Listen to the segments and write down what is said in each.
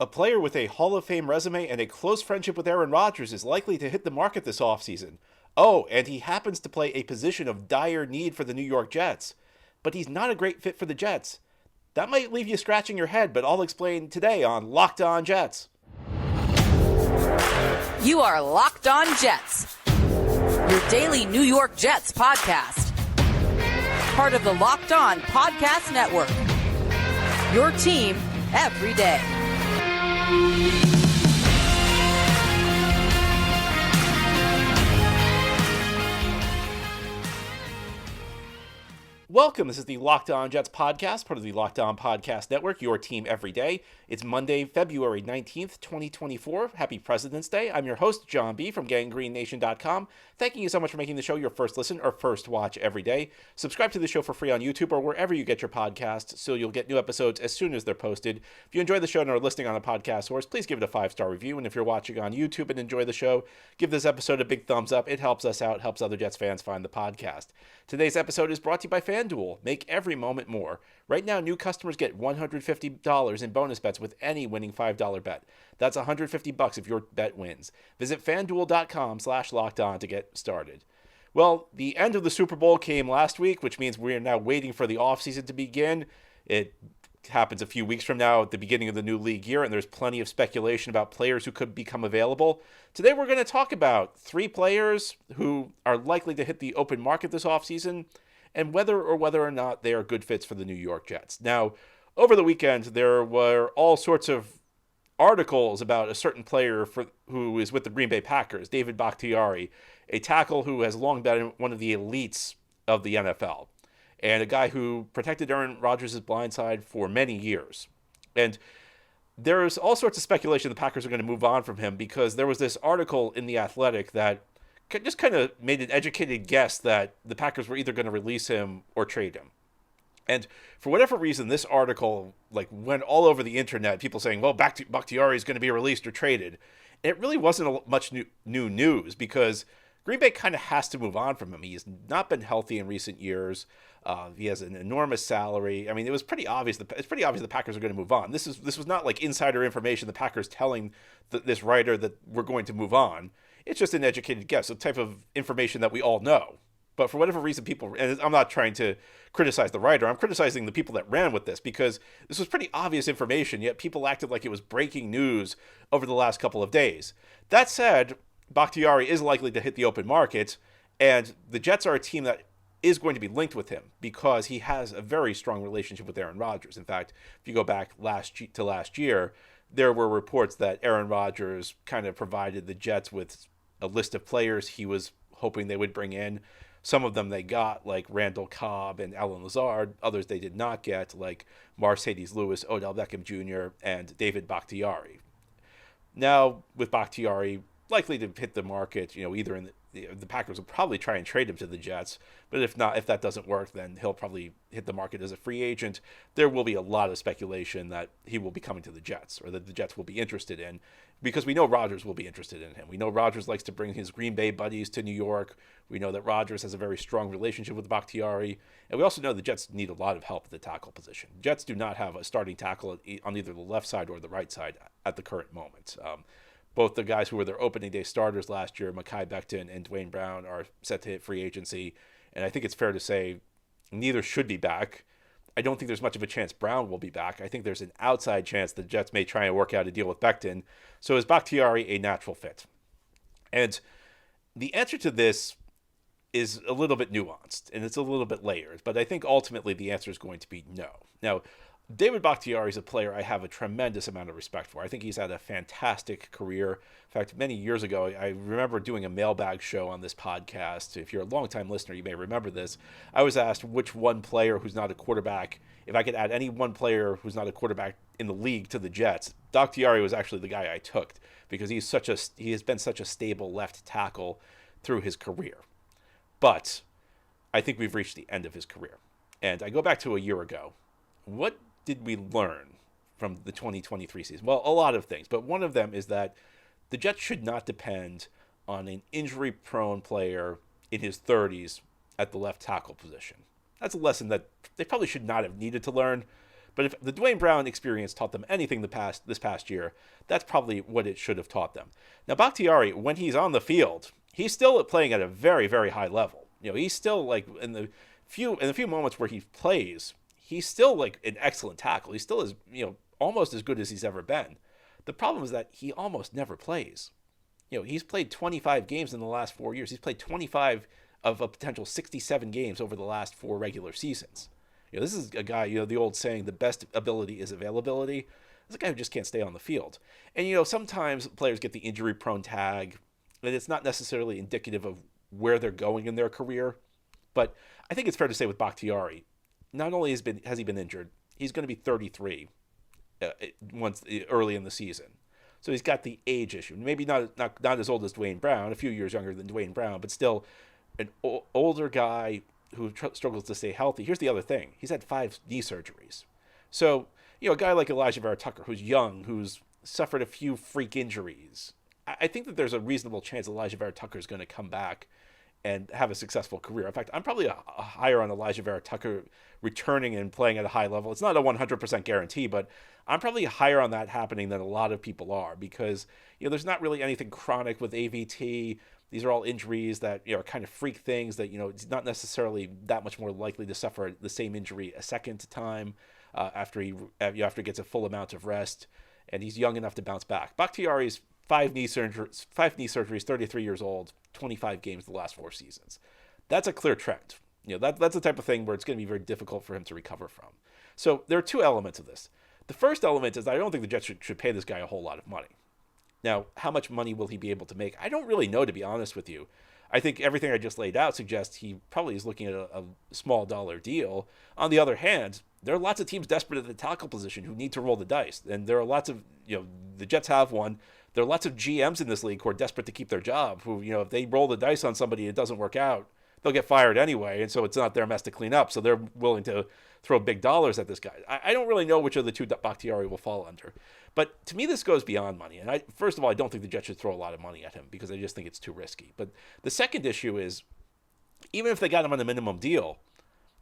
A player with a Hall of Fame resume and a close friendship with Aaron Rodgers is likely to hit the market this offseason. Oh, and he happens to play a position of dire need for the New York Jets. But he's not a great fit for the Jets. That might leave you scratching your head, but I'll explain today on Locked On Jets. You are Locked On Jets, your daily New York Jets podcast. Part of the Locked On Podcast Network, your team every day. Welcome. This is the Locked On Jets podcast, part of the Locked On Podcast Network, your team every day. It's Monday, February 19th, 2024. Happy President's Day. I'm your host, John B. from GanggreenNation.com. Thanking you so much for making the show your first listen or first watch every day. Subscribe to the show for free on YouTube or wherever you get your podcasts so you'll get new episodes as soon as they're posted. If you enjoy the show and are listening on a podcast source, please give it a 5-star review. And if you're watching on YouTube and enjoy the show, give this episode a big thumbs up. It helps us out, helps other Jets fans find the podcast. Today's episode is brought to you by FanDuel. Make every moment more. Right now, new customers get $150 in bonus bets with any winning $5 bet. That's $150 if your bet wins. Visit FanDuel.com/lockedon to get started. Well, the end of the Super Bowl came last week, which means we are now waiting for the offseason to begin. It happens a few weeks from now at the beginning of the new league year, and there's plenty of speculation about players who could become available. Today, we're going to talk about 3 players who are likely to hit the open market this offseason, and whether or not they are good fits for the New York Jets. Now, over the weekend, there were all sorts of articles about a certain player who is with the Green Bay Packers, David Bahktiari, a tackle who has long been one of the elites of the NFL, and a guy who protected Aaron Rodgers' blindside for many years. And there's all sorts of speculation the Packers are going to move on from him because there was this article in The Athletic that just kind of made an educated guess that the Packers were either going to release him or trade him. And for whatever reason, this article went all over the internet, people saying, well, Bakhtiari is going to be released or traded. And it really wasn't much new news because Green Bay kind of has to move on from him. He's not been healthy in recent years. He has an enormous salary. I mean, it was pretty obvious. It's pretty obvious the Packers are going to move on. This was not like insider information. The Packers telling this writer that we're going to move on. It's just an educated guess, a type of information that we all know. But for whatever reason, people, and I'm not trying to criticize the writer, I'm criticizing the people that ran with this because this was pretty obvious information, yet people acted like it was breaking news over the last couple of days. That said, Bakhtiari is likely to hit the open market, and the Jets are a team that is going to be linked with him because he has a very strong relationship with Aaron Rodgers. In fact, if you go back to last year, there were reports that Aaron Rodgers kind of provided the Jets with a list of players he was hoping they would bring in. Some of them they got, like Randall Cobb and Alan Lazard. Others they did not get, like Mercedes Lewis, Odell Beckham Jr., and David Bahktiari. Now, with Bahktiari likely to hit the market, either in the Packers will probably try and trade him to the Jets, but if that doesn't work, then he'll probably hit the market as a free agent. There will be a lot of speculation that he will be coming to the Jets, or that the Jets will be interested in, because we know Rodgers will be interested in him. We know Rodgers likes to bring his Green Bay buddies to New York. We know that Rodgers has a very strong relationship with Bakhtiari, and we also know the Jets need a lot of help at the tackle position. Jets do not have a starting tackle on either the left side or the right side at the current moment. Both the guys who were their opening day starters last year, Mekhi Becton and Dwayne Brown, are set to hit free agency. And I think it's fair to say neither should be back. I don't think there's much of a chance Brown will be back. I think there's an outside chance the Jets may try and work out a deal with Becton. So is Bakhtiari a natural fit? And the answer to this is a little bit nuanced, and it's a little bit layered. But I think ultimately the answer is going to be no. Now, David Bahktiari is a player I have a tremendous amount of respect for. I think he's had a fantastic career. In fact, many years ago, I remember doing a mailbag show on this podcast. If you're a longtime listener, you may remember this. I was asked which one player who's not a quarterback, if I could add any one player who's not a quarterback in the league to the Jets. Bahktiari was actually the guy I took because he has been such a stable left tackle through his career. But I think we've reached the end of his career. And I go back to a year ago. What did we learn from the 2023 season? Well, a lot of things, but one of them is that the Jets should not depend on an injury-prone player in his 30s at the left tackle position. That's a lesson that they probably should not have needed to learn, But if the Dwayne Brown experience taught them anything this past year, that's probably what it should have taught them. Now, Bahktiari, when he's on the field, he's still playing at a very, very high level. He's still like in the few moments where he plays, he's still like an excellent tackle. He still is, almost as good as he's ever been. The problem is that he almost never plays. He's played 25 games in the last 4 years. He's played 25 of a potential 67 games over the last 4 regular seasons. This is a guy, the old saying, the best ability is availability. This is a guy who just can't stay on the field. And, sometimes players get the injury-prone tag, and it's not necessarily indicative of where they're going in their career. But I think it's fair to say with Bahktiari, not only has he been injured, he's going to be 33 once early in the season. So he's got the age issue. Maybe not as old as Dwayne Brown, a few years younger than Dwayne Brown, but still an older guy who struggles to stay healthy. Here's the other thing. He's had 5 knee surgeries. So, a guy like Elijah Vera Tucker, who's young, who's suffered a few freak injuries, I think that there's a reasonable chance Elijah Vera Tucker is going to come back and have a successful career. In fact, I'm probably a higher on Elijah Vera Tucker returning and playing at a high level. It's not a 100% guarantee, but I'm probably higher on that happening than a lot of people are because, there's not really anything chronic with AVT. These are all injuries that, are kind of freak things that, it's not necessarily that much more likely to suffer the same injury a second time after he gets a full amount of rest. And he's young enough to bounce back. Bahktiari's 5 knee surgeries, 33 years old, 25 games the last 4 seasons. That's a clear trend. That's the type of thing where it's going to be very difficult for him to recover from. So there are 2 elements of this. The first element is I don't think the Jets should pay this guy a whole lot of money. Now, how much money will he be able to make? I don't really know, to be honest with you. I think everything I just laid out suggests he probably is looking at a small dollar deal. On the other hand, there are lots of teams desperate at the tackle position who need to roll the dice. And there are lots of, the Jets have one. There are lots of GMs in this league who are desperate to keep their job, who, if they roll the dice on somebody and it doesn't work out, they'll get fired anyway. And so it's not their mess to clean up. So they're willing to throw big dollars at this guy. I don't really know which of the 2 Bahktiari will fall under. But to me, this goes beyond money. And first of all, I don't think the Jets should throw a lot of money at him because I just think it's too risky. But the second issue is, even if they got him on a minimum deal,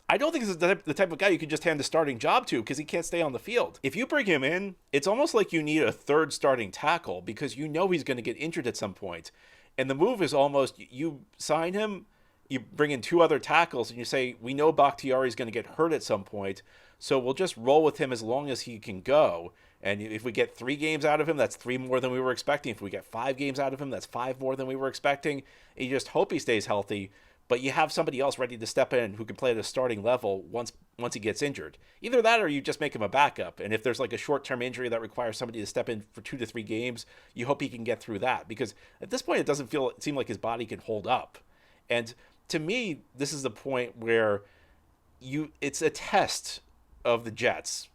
I don't think this is the type of guy you can just hand the starting job to because he can't stay on the field. If you bring him in, it's almost like you need a third starting tackle because he's going to get injured at some point. And the move is almost, you sign him, you bring in 2 other tackles, and you say, we know Bahktiari is going to get hurt at some point, so we'll just roll with him as long as he can go. And if we get 3 games out of him, that's 3 more than we were expecting. If we get 5 games out of him, that's 5 more than we were expecting. And you just hope he stays healthy, but you have somebody else ready to step in who can play at a starting level once he gets injured. Either that or you just make him a backup. And if there's like a short-term injury that requires somebody to step in for 2 to 3 games, you hope he can get through that. Because at this point, it doesn't seem like his body can hold up. And to me, this is the point where it's a test of the Jets.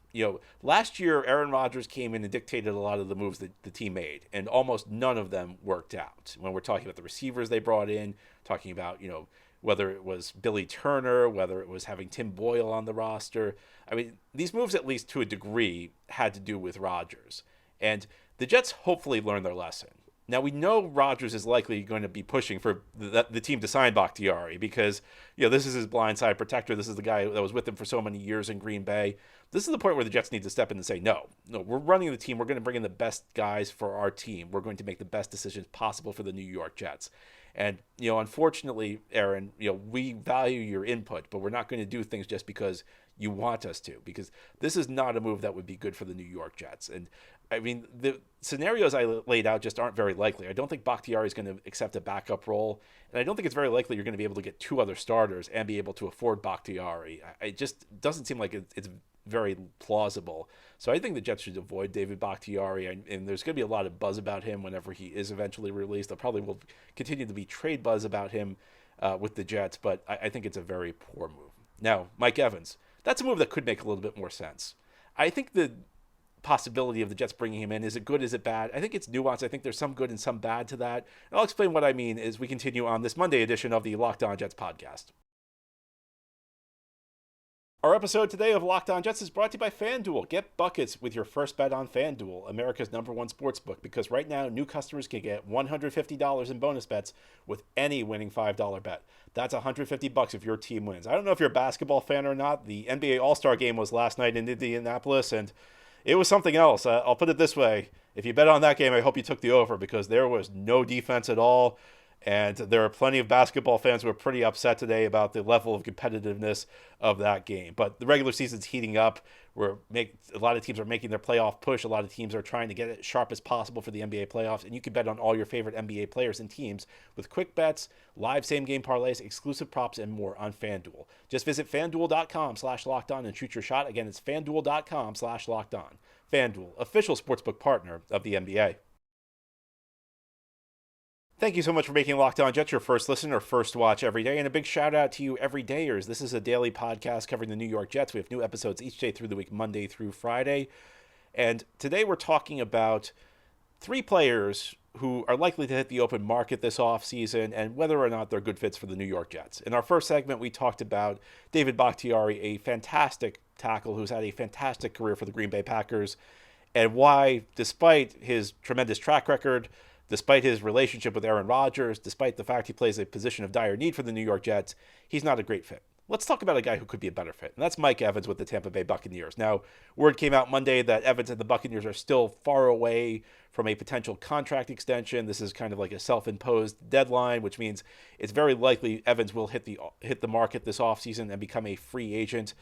Last year, Aaron Rodgers came in and dictated a lot of the moves that the team made, and almost none of them worked out. When we're talking about the receivers they brought in, talking about, whether it was Billy Turner, whether it was having Tim Boyle on the roster. I mean, these moves, at least to a degree, had to do with Rodgers. And the Jets hopefully learned their lesson. Now, we know Rodgers is likely going to be pushing for the team to sign Bahktiari because, this is his blindside protector. This is the guy that was with him for so many years in Green Bay. This is the point where the Jets need to step in and say, no, we're running the team. We're going to bring in the best guys for our team. We're going to make the best decisions possible for the New York Jets. And, unfortunately, Aaron, we value your input, but we're not going to do things just because you want us to, because this is not a move that would be good for the New York Jets. And I mean, the scenarios I laid out just aren't very likely. I don't think Bahktiari is going to accept a backup role, and I don't think it's very likely you're going to be able to get 2 other starters and be able to afford Bahktiari. It just doesn't seem like it's very plausible. So I think the Jets should avoid David Bahktiari, and there's going to be a lot of buzz about him whenever he is eventually released. There probably will continue to be trade buzz about him with the Jets, but I think it's a very poor move. Now, Mike Evans, that's a move that could make a little bit more sense. I think the possibility of the Jets bringing him in, is it good, is it bad? I think it's nuanced. I think there's some good and some bad to that. And I'll explain what I mean as we continue on this Monday edition of the Locked On Jets podcast. Our episode today of Locked On Jets is brought to you by FanDuel. Get buckets with your first bet on FanDuel, America's #1 sportsbook, because right now new customers can get $150 in bonus bets with any winning $5 bet. That's $150 if your team wins. I don't know if you're a basketball fan or not. The NBA All-Star Game was last night in Indianapolis, and it was something else. I'll put it this way. If you bet on that game, I hope you took the over, because there was no defense at all. And there are plenty of basketball fans who are pretty upset today about the level of competitiveness of that game. But the regular season's heating up. A lot of teams are making their playoff push. A lot of teams are trying to get it as sharp as possible for the NBA playoffs. And you can bet on all your favorite NBA players and teams with quick bets, live same-game parlays, exclusive props, and more on FanDuel. Just visit FanDuel.com/lockedon and shoot your shot. Again, it's FanDuel.com/lockedon. FanDuel, official sportsbook partner of the NBA. Thank you so much for making Locked On Jets your first listen or first watch every day. And a big shout out to you everydayers. This is a daily podcast covering the New York Jets. We have new episodes each day through the week, Monday through Friday. And today we're talking about 3 players who are likely to hit the open market this offseason and whether or not they're good fits for the New York Jets. In our first segment, we talked about David Bahktiari, a fantastic tackle who's had a fantastic career for the Green Bay Packers, and why, despite his tremendous track record, despite his relationship with Aaron Rodgers, despite the fact he plays a position of dire need for the New York Jets, he's not a great fit. Let's talk about a guy who could be a better fit, and that's Mike Evans with the Tampa Bay Buccaneers. Now, word came out Monday that Evans and the Buccaneers are still far away from a potential contract extension. This is kind of like a self-imposed deadline, which means it's very likely Evans will hit the market this offseason and become a free agent.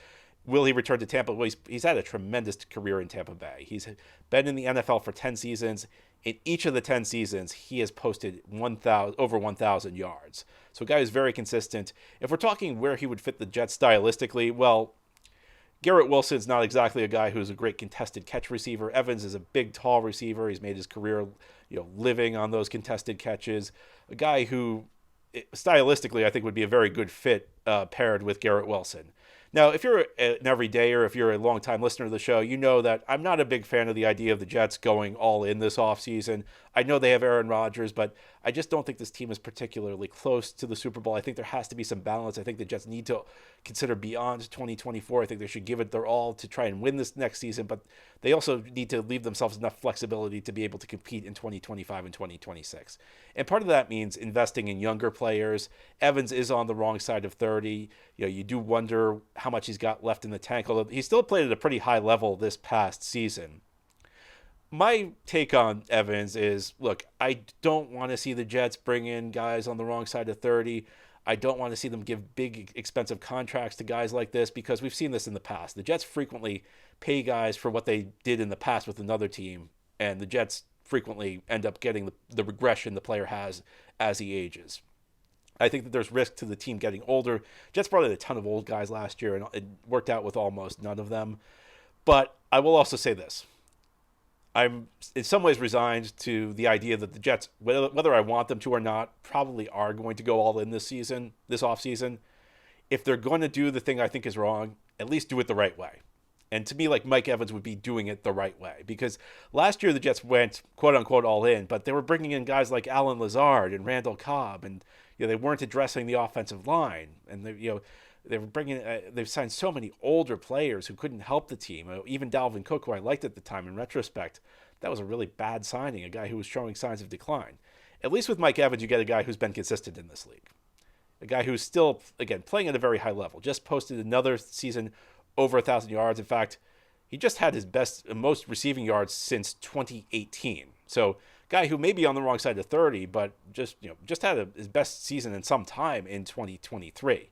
Will he return to Tampa? Well, he's had a tremendous career in Tampa Bay. He's been in the NFL for 10 seasons. In each of the 10 seasons, he has posted over 1,000 yards. So a guy is very consistent. If we're talking where he would fit the Jets stylistically, well, Garrett Wilson's not exactly a guy who's a great contested catch receiver. Evans is a big, tall receiver. He's made his career, living on those contested catches. A guy who, stylistically, I think would be a very good fit paired with Garrett Wilson. Now, if you're an everydayer, if you're a longtime listener to the show, you know that I'm not a big fan of the idea of the Jets going all in this offseason. I know they have Aaron Rodgers, but I just don't think this team is particularly close to the Super Bowl. I think there has to be some balance. I think the Jets need to consider beyond 2024. I think they should give it their all to try and win this next season, but they also need to leave themselves enough flexibility to be able to compete in 2025 and 2026. And part of that means investing in younger players. Evans is on the wrong side of 30. You do wonder how much he's got left in the tank, although he still played at a pretty high level this past season. My take on Evans is, look, I don't want to see the Jets bring in guys on the wrong side of 30. I don't want to see them give big, expensive contracts to guys like this, because we've seen this in the past. The Jets frequently pay guys for what they did in the past with another team, and the Jets frequently end up getting the regression the player has as he ages. I think that there's risk to the team getting older. Jets brought in a ton of old guys last year, and it worked out with almost none of them. But I will also say this. I'm in some ways resigned to the idea that the Jets, whether I want them to or not, probably are going to go all in this offseason. If they're going to do the thing I think is wrong, at least do it the right way. And to me, like, Mike Evans would be doing it the right way, because last year the Jets went quote unquote all in, but they were bringing in guys like Alan Lazard and Randall Cobb, and they weren't addressing the offensive line, and they were bringing. They've signed so many older players who couldn't help the team. Even Dalvin Cook, who I liked at the time, in retrospect, that was a really bad signing. A guy who was showing signs of decline. At least with Mike Evans, you get a guy who's been consistent in this league, a guy who's still, again, playing at a very high level. Just posted another season over 1,000 yards. In fact, he just had his most receiving yards since 2018. So, guy who may be on the wrong side of 30, but just had his best season in some time in 2023.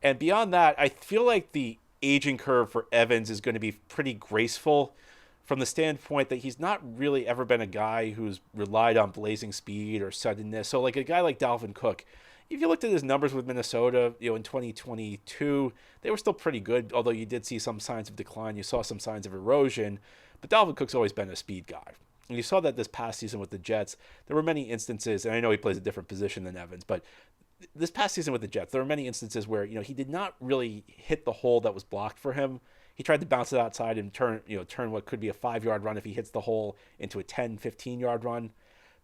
And beyond that, I feel like the aging curve for Evans is going to be pretty graceful, from the standpoint that he's not really ever been a guy who's relied on blazing speed or suddenness. So like a guy like Dalvin Cook, if you looked at his numbers with Minnesota, in 2022, they were still pretty good, although you did see some signs of decline. You saw some signs of erosion, but Dalvin Cook's always been a speed guy. And you saw that this past season with the Jets. There were many instances, and I know he plays a different position than Evans, but this past season with the Jets, there were many instances where, he did not really hit the hole that was blocked for him. He tried to bounce it outside and turn what could be a 5-yard run if he hits the hole into a 10, 15-yard run.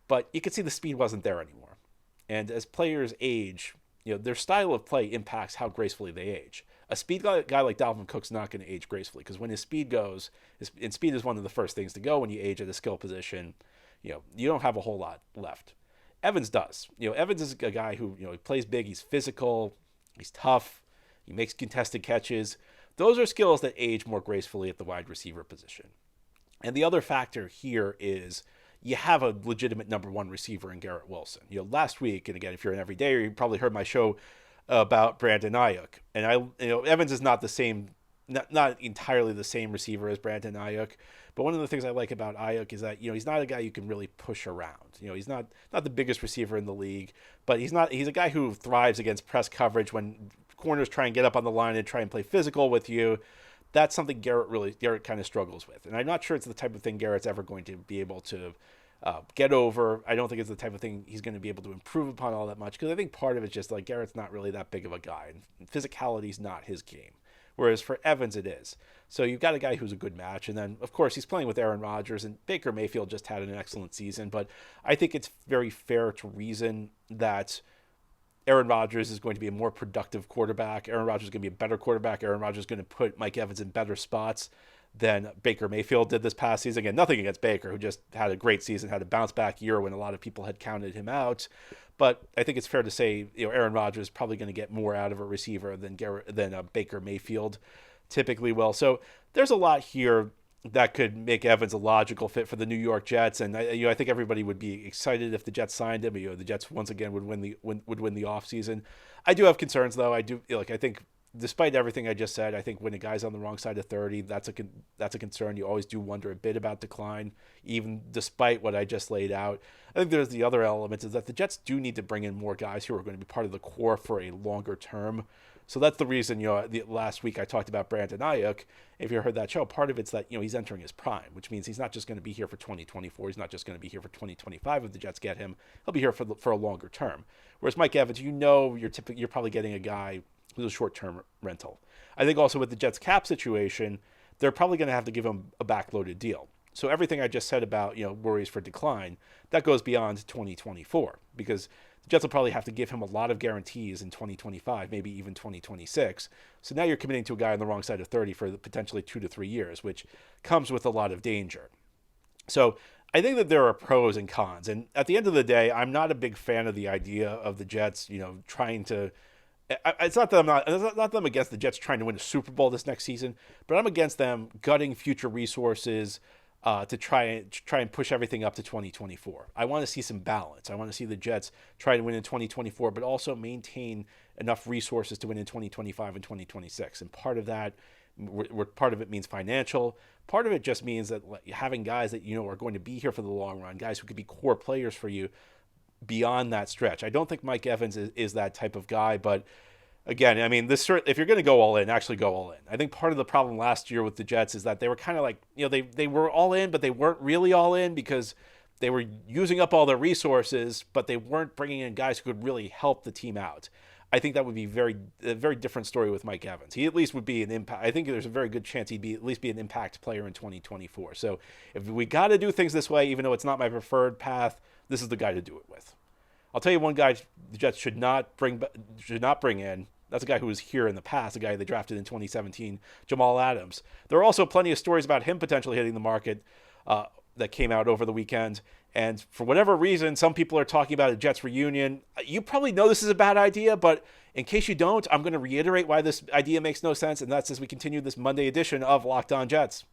But you could see the speed wasn't there anymore. And as players age, their style of play impacts how gracefully they age. A speed guy like Dalvin Cook's not going to age gracefully, because when his speed goes, and speed is one of the first things to go when you age at a skill position, you don't have a whole lot left. Evans does. Evans is a guy who, he plays big, he's physical, he's tough, he makes contested catches. Those are skills that age more gracefully at the wide receiver position. And the other factor here is you have a legitimate number one receiver in Garrett Wilson. Last week, and again, if you're an everydayer, you probably heard my show about Brandon Ayuk. And Evans is not the same, not entirely the same receiver as Brandon Ayuk. But one of the things I like about Ayuk is that, he's not a guy you can really push around. He's not the biggest receiver in the league, but he's a guy who thrives against press coverage when corners try and get up on the line and try and play physical with you. That's something Garrett kind of struggles with. And I'm not sure it's the type of thing Garrett's ever going to be able to get over. I don't think it's the type of thing he's going to be able to improve upon all that much, because I think part of it's just like Garrett's not really that big of a guy, and physicality's not his game. Whereas for Evans, it is. So you've got a guy who's a good match. And then, of course, he's playing with Aaron Rodgers, and Baker Mayfield just had an excellent season. But I think it's very fair to reason that Aaron Rodgers is going to be a more productive quarterback. Aaron Rodgers is going to be a better quarterback. Aaron Rodgers is going to put Mike Evans in better spots than Baker Mayfield did this past season. Again, nothing against Baker, who just had a great season, had a bounce-back year when a lot of people had counted him out. But I think it's fair to say, Aaron Rodgers is probably going to get more out of a receiver than Baker Mayfield typically will. So there's a lot here that could make Evans a logical fit for the New York Jets, and I think everybody would be excited if the Jets signed him. The Jets once again would win the offseason. I do have concerns, though. I think despite everything I just said, I think when a guy's on the wrong side of 30, that's a concern. You always do wonder a bit about decline, even despite what I just laid out. I think there's the other element is that the Jets do need to bring in more guys who are going to be part of the core for a longer term. So that's the reason, last week I talked about Brandon Ayuk. If you heard that show, part of it's that, he's entering his prime, which means he's not just going to be here for 2024. He's not just going to be here for 2025 if the Jets get him. He'll be here for a longer term. Whereas Mike Evans, you're probably getting a guy who's a short-term rental. I think also with the Jets cap situation, they're probably going to have to give him a backloaded deal. So everything I just said about, worries for decline, that goes beyond 2024, because the Jets will probably have to give him a lot of guarantees in 2025, maybe even 2026. So now you're committing to a guy on the wrong side of 30 for potentially 2 to 3 years, which comes with a lot of danger. So I think that there are pros and cons. And at the end of the day, I'm not a big fan of the idea of the Jets, trying to... It's not that I'm against the Jets trying to win a Super Bowl this next season, but I'm against them gutting future resources to try and push everything up to 2024. I want to see some balance. I want to see the Jets try to win in 2024, but also maintain enough resources to win in 2025 and 2026. And part of it means financial. Part of it just means that having guys that are going to be here for the long run, guys who could be core players for you beyond that stretch. I don't think Mike Evans is that type of guy, but again, if you're going to go all in, actually go all in. I think part of the problem last year with the Jets is that they were kind of like, they were all in, but they weren't really all in because they were using up all their resources, but they weren't bringing in guys who could really help the team out. I think that would be a very different story with Mike Evans. He at least would be an impact. I think there's a very good chance he'd at least be an impact player in 2024. So if we got to do things this way, even though it's not my preferred path, this is the guy to do it with. I'll tell you one guy the Jets should not bring in. That's a guy who was here in the past, a guy they drafted in 2017, Jamal Adams. There are also plenty of stories about him potentially hitting the market that came out over the weekend. And for whatever reason, some people are talking about a Jets reunion. You probably know this is a bad idea, but in case you don't, I'm going to reiterate why this idea makes no sense, and that's as we continue this Monday edition of Locked On Jets.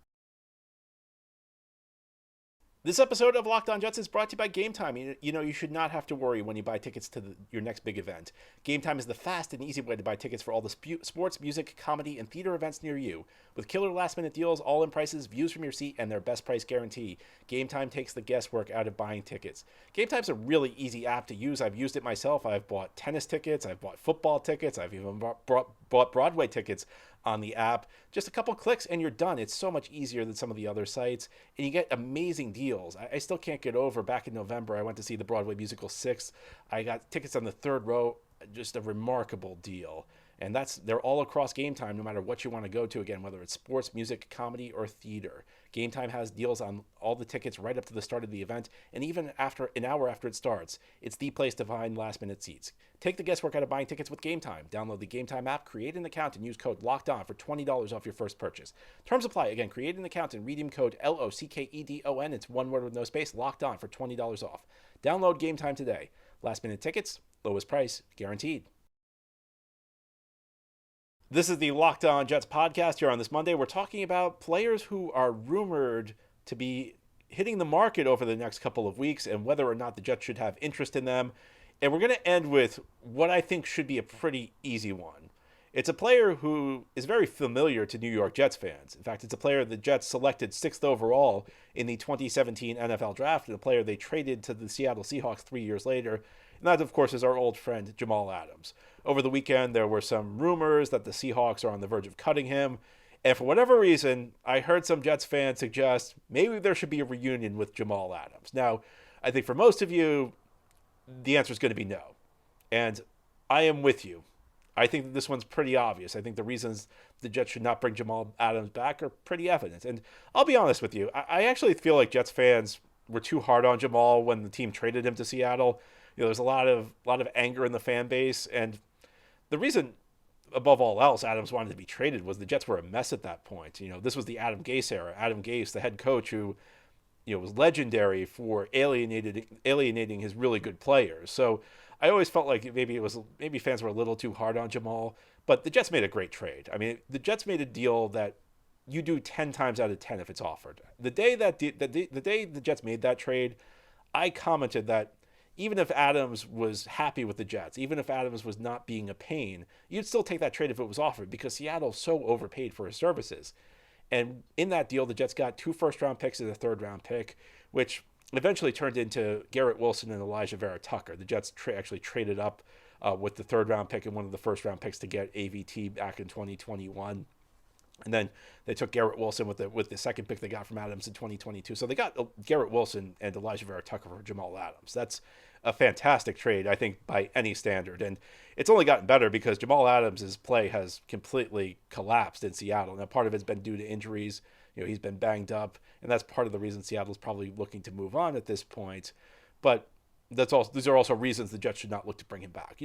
This episode of Locked On Jets is brought to you by Game Time. You should not have to worry when you buy tickets to your next big event. Game Time is the fast and easy way to buy tickets for all the sports, music, comedy, and theater events near you. With killer last-minute deals, all-in prices, views from your seat, and their best price guarantee, Game Time takes the guesswork out of buying tickets. Game Time's a really easy app to use. I've used it myself. I've bought tennis tickets. I've bought football tickets. I've even bought Broadway tickets on the app. Just a couple clicks and you're done. It's so much easier than some of the other sites, and you get amazing deals. I still can't get over, back in November, I went to see the Broadway musical 6. I got tickets on the third row, just a remarkable deal. And they're all across Game Time, no matter what you want to go to, again, whether it's sports, music, comedy, or theater. Game Time has deals on all the tickets right up to the start of the event, and even after an hour after it starts. It's the place to find last-minute seats. Take the guesswork out of buying tickets with Game Time. Download the Game Time app, create an account, and use code LOCKEDON for $20 off your first purchase. Terms apply. Again, create an account and redeem code LOCKEDON. It's one word with no space, locked on for $20 off. Download Game Time today. Last-minute tickets, lowest price, guaranteed. This is the Locked On Jets podcast. Here on this Monday, we're talking about players who are rumored to be hitting the market over the next couple of weeks and whether or not the Jets should have interest in them. And we're going to end with what I think should be a pretty easy one. It's a player who is very familiar to New York Jets fans. In fact, it's a player the Jets selected 6th overall in the 2017 NFL Draft, and a player they traded to the Seattle Seahawks 3 years later. And that, of course, is our old friend Jamal Adams. Over the weekend, there were some rumors that the Seahawks are on the verge of cutting him. And for whatever reason, I heard some Jets fans suggest maybe there should be a reunion with Jamal Adams. Now, I think for most of you, the answer is going to be no. And I am with you. I think that this one's pretty obvious. I think the reasons the Jets should not bring Jamal Adams back are pretty evident. And I'll be honest with you, I actually feel like Jets fans were too hard on Jamal when the team traded him to Seattle. There's a lot of anger in the fan base, and the reason, above all else, Adams wanted to be traded was the Jets were a mess at that point. This was the Adam Gase era. Adam Gase, the head coach, who was legendary for alienating his really good players. So I always felt like maybe fans were a little too hard on Jamal, but the Jets made a great trade. I mean, the Jets made a deal that you do 10 times out of 10 if it's offered. The day the Jets made that trade, I commented that even if Adams was happy with the Jets, even if Adams was not being a pain, you'd still take that trade if it was offered because Seattle so overpaid for his services. And in that deal, the Jets got 2 first-round picks and a third-round pick, which eventually turned into Garrett Wilson and Elijah Vera Tucker. The Jets actually traded up with the third-round pick and one of the first-round picks to get AVT back in 2021. And then they took Garrett Wilson with the second pick they got from Adams in 2022. So they got Garrett Wilson and Elijah Vera Tucker for Jamal Adams. That's a fantastic trade, I think, by any standard. And it's only gotten better because Jamal Adams' play has completely collapsed in Seattle. Now, part of it's been due to injuries. He's been banged up, and that's part of the reason Seattle's probably looking to move on at this point. But these are also reasons the Jets should not look to bring him back.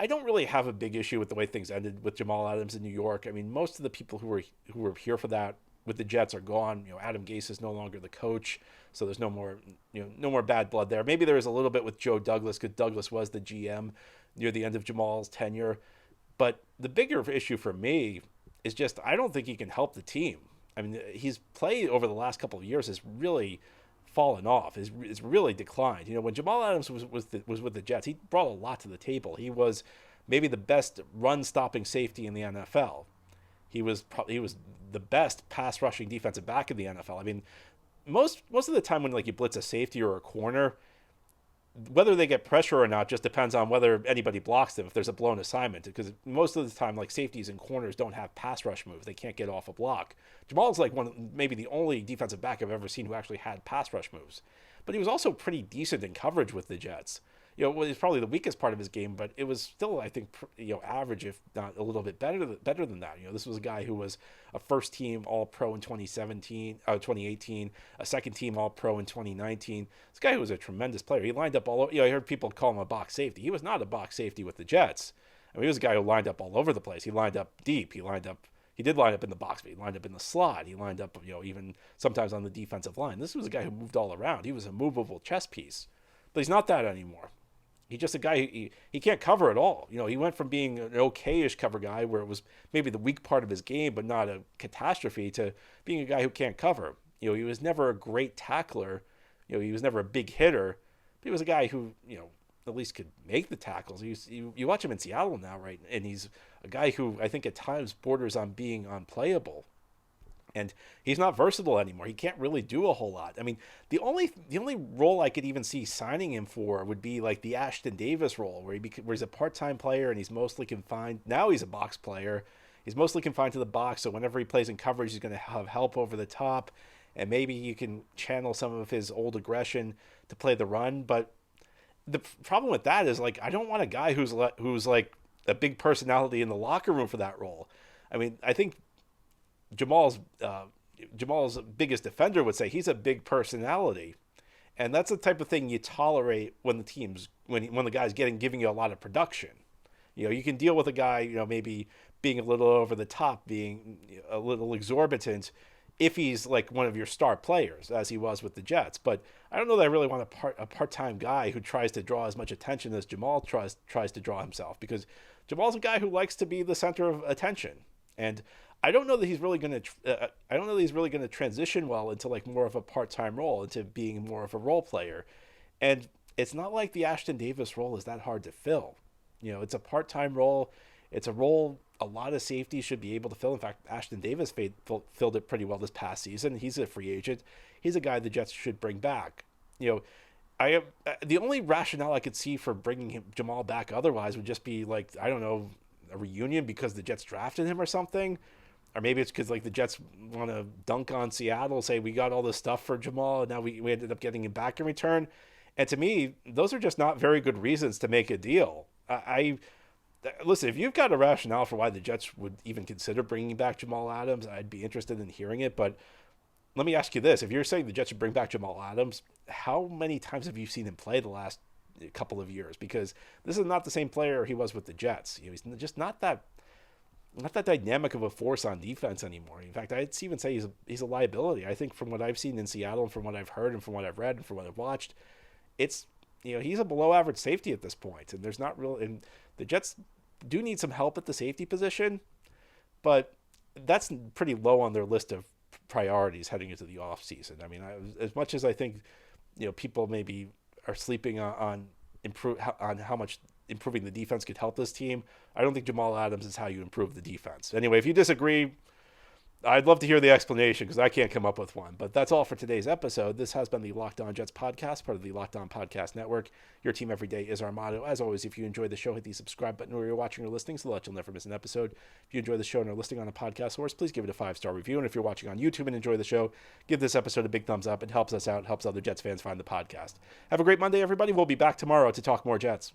I don't really have a big issue with the way things ended with Jamal Adams in New York. I mean, most of the people who were here for that with the Jets are gone. Adam Gase is no longer the coach, so there's no more bad blood there. Maybe there is a little bit with Joe Douglas because Douglas was the GM near the end of Jamal's tenure. But the bigger issue for me is just I don't think he can help the team. I mean, his play over the last couple of years has really fallen off. It's really declined. When Jamal Adams was with the Jets, he brought a lot to the table. He was maybe the best run-stopping safety in the NFL. He was the best pass-rushing defensive back in the NFL. I mean, most of the time when you blitz a safety or a corner, whether they get pressure or not just depends on whether anybody blocks them if there's a blown assignment, because most of the time safeties and corners don't have pass rush moves. They can't get off a block. Jamal's maybe the only defensive back I've ever seen who actually had pass rush moves, but he was also pretty decent in coverage with the Jets. It was probably the weakest part of his game, but it was still, I think, average, if not a little bit better than that. This was a guy who was a first-team All-Pro in 2018, a second-team All-Pro in 2019. This guy was a tremendous player. He lined up all over. I heard people call him a box safety. He was not a box safety with the Jets. I mean, he was a guy who lined up all over the place. He lined up deep. He did line up in the box, but he lined up in the slot. He lined up, even sometimes on the defensive line. This was a guy who moved all around. He was a movable chess piece, but he's not that anymore. He's just a guy, he can't cover at all. He went from being an okay-ish cover guy where it was maybe the weak part of his game but not a catastrophe to being a guy who can't cover. He was never a great tackler. He was never a big hitter. But he was a guy who, at least could make the tackles. You watch him in Seattle now, right? And he's a guy who I think at times borders on being unplayable. And he's not versatile anymore. He can't really do a whole lot. I mean, the only role I could even see signing him for would be the Ashton Davis role, where he's a part-time player and he's mostly confined. Now he's a box player. He's mostly confined to the box, so whenever he plays in coverage, he's going to have help over the top, and maybe you can channel some of his old aggression to play the run. But the problem with that is I don't want a guy who's a big personality in the locker room for that role. I mean, I think Jamal's Jamal's biggest defender would say, he's a big personality. And that's the type of thing you tolerate when when the guy's giving you a lot of production. You can deal with a guy, maybe being a little over the top, being a little exorbitant, if he's like one of your star players, as he was with the Jets. But I don't know that I really want a part-time guy who tries to draw as much attention as Jamal tries to draw himself, because Jamal's a guy who likes to be the center of attention. And I don't know that he's really going to transition well into like more of a part-time role, into being more of a role player. And it's not like the Ashton Davis role is that hard to fill. It's a part-time role. It's a role a lot of safeties should be able to fill. In fact, Ashton Davis filled it pretty well this past season. He's a free agent. He's a guy the Jets should bring back. The only rationale I could see for bringing Jamal back otherwise would just be like, I don't know, a reunion because the Jets drafted him or something. Or maybe it's because like the Jets want to dunk on Seattle, say we got all this stuff for Jamal and now we ended up getting him back in return. And to me, those are just not very good reasons to make a deal. Listen, if you've got a rationale for why the Jets would even consider bringing back Jamal Adams, I'd be interested in hearing it. But let me ask you this. If you're saying the Jets should bring back Jamal Adams, how many times have you seen him play the last couple of years? Because this is not the same player he was with the Jets. He's just not that dynamic of a force on defense anymore. In fact, I'd even say he's a liability. I think from what I've seen in Seattle and from what I've heard and from what I've read and from what I've watched, it's he's a below average safety at this point. And there's not real, and the Jets do need some help at the safety position, but that's pretty low on their list of priorities heading into the offseason. I mean, as much as I think, people maybe are sleeping on how much improving the defense could help this team, I don't think Jamal Adams is how you improve the defense. Anyway, if you disagree, I'd love to hear the explanation because I can't come up with one. But that's all for today's episode. This has been the Locked On Jets podcast, part of the Locked On Podcast Network. Your team every day is our motto. As always, if you enjoyed the show, hit the subscribe button where you're watching or listening so that you'll never miss an episode. If you enjoy the show and are listening on a podcast source, please give it a 5-star review. And if you're watching on YouTube and enjoy the show, give this episode a big thumbs up. It helps us out, helps other Jets fans find the podcast. Have a great Monday, everybody. We'll be back tomorrow to talk more Jets.